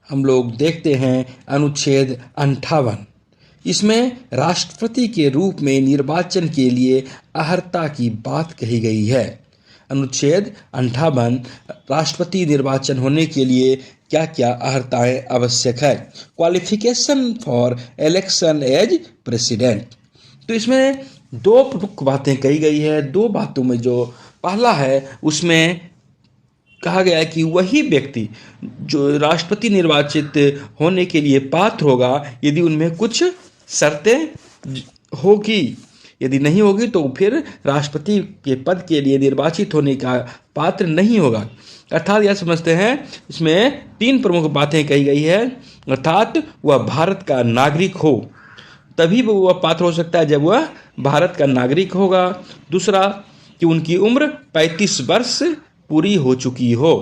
हम लोग देखते हैं अनुच्छेद 58। इसमें राष्ट्रपति के रूप में निर्वाचन के लिए अर्हता की बात कही गई है। अनुच्छेद 58 राष्ट्रपति निर्वाचन होने के लिए क्या क्या अर्हताएं आवश्यक है। Qualification for election as president. तो इसमें दो प्रमुख बातें कही गई है। दो बातों में जो पहला है उसमें कहा गया है कि वही व्यक्ति जो राष्ट्रपति निर्वाचित होने के लिए पात्र होगा यदि उनमें कुछ शर्तें होगी, यदि नहीं होगी तो फिर राष्ट्रपति के पद के लिए निर्वाचित होने का पात्र नहीं होगा। अर्थात यह समझते हैं इसमें तीन प्रमुख बातें कही गई है। अर्थात वह भारत का नागरिक हो, तभी वह पात्र हो सकता है जब वह भारत का नागरिक होगा। दूसरा कि उनकी उम्र 35 वर्ष पूरी हो चुकी हो।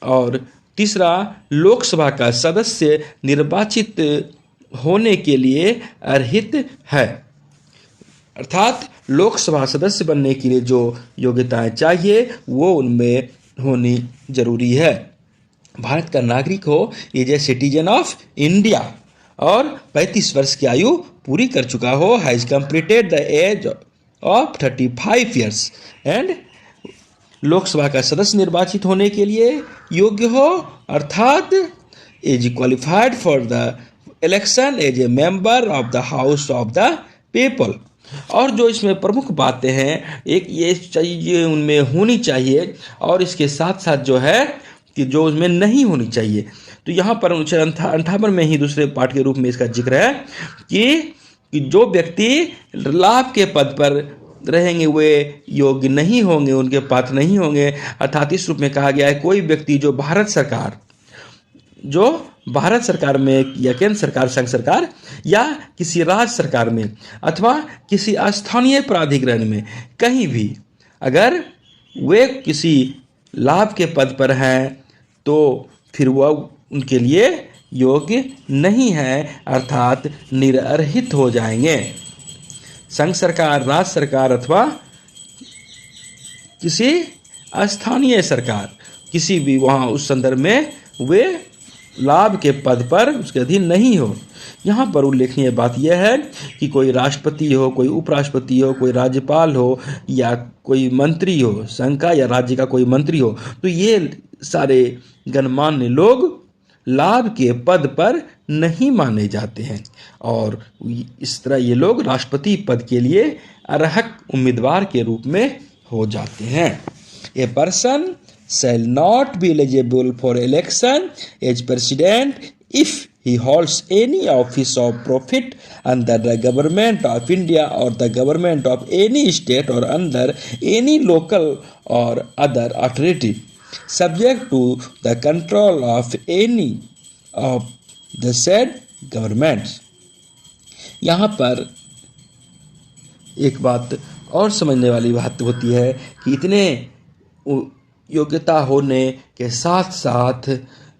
और तीसरा लोकसभा का सदस्य निर्वाचित होने के लिए अर्हित है। अर्थात लोकसभा सदस्य बनने के लिए जो योग्यताएं चाहिए वो उनमें होनी जरूरी है। भारत का नागरिक हो, as a citizen of India, और 35 वर्ष की आयु पूरी कर चुका हो, has completed the age of 35 years, and Lok Sabha का सदस्य निर्वाचित होने के लिए योग्य हो, अर्थात as qualified for the election as a member of the house of the people. और जो इसमें प्रमुख बातें हैं, एक ये चाहिए उनमें होनी चाहिए, और इसके साथ साथ जो है कि जो उसमें नहीं होनी चाहिए। तो यहाँ पर अनुच्छेद 58 में ही दूसरे पार्ट के रूप में इसका जिक्र है कि जो व्यक्ति लाभ के पद पर रहेंगे वे योग्य नहीं होंगे, उनके पात्र नहीं होंगे। अर्थात इस रूप में कहा गया है कोई व्यक्ति जो भारत सरकार में या केंद्र सरकार, संघ सरकार या किसी राज्य सरकार में अथवा किसी स्थानीय प्राधिकरण में कहीं भी अगर वे किसी लाभ के पद पर हैं तो फिर वह उनके लिए योग्य नहीं है, अर्थात निरर्हित हो जाएंगे। संघ सरकार, राज्य सरकार अथवा किसी स्थानीय सरकार, किसी भी वहाँ उस संदर्भ में वे लाभ के पद पर उसके अधीन नहीं हो। यहाँ पर उल्लेखनीय बात यह है कि कोई राष्ट्रपति हो, कोई उपराष्ट्रपति हो, कोई राज्यपाल हो या कोई मंत्री हो, संघ का या राज्य का कोई मंत्री हो, तो ये सारे गणमान्य लोग लाभ के पद पर नहीं माने जाते हैं, और इस तरह ये लोग राष्ट्रपति पद के लिए अर्हक उम्मीदवार के रूप में हो जाते हैं। A person shall not be eligible for election as president if he holds any office of profit under the government of India or the government of any state or under any local or other authority subject to the control of any of the said governments। यहाँ पर एक बात और समझने वाली बात होती है कि इतने योग्यता होने के साथ साथ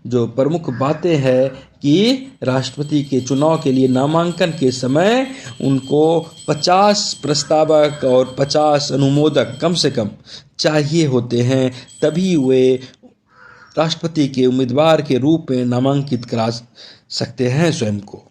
जो प्रमुख बातें हैं कि राष्ट्रपति के चुनाव के लिए नामांकन के समय उनको 50 प्रस्तावक और 50 अनुमोदक कम से कम चाहिए होते हैं, तभी वे राष्ट्रपति के उम्मीदवार के रूप में नामांकित करा सकते हैं स्वयं को।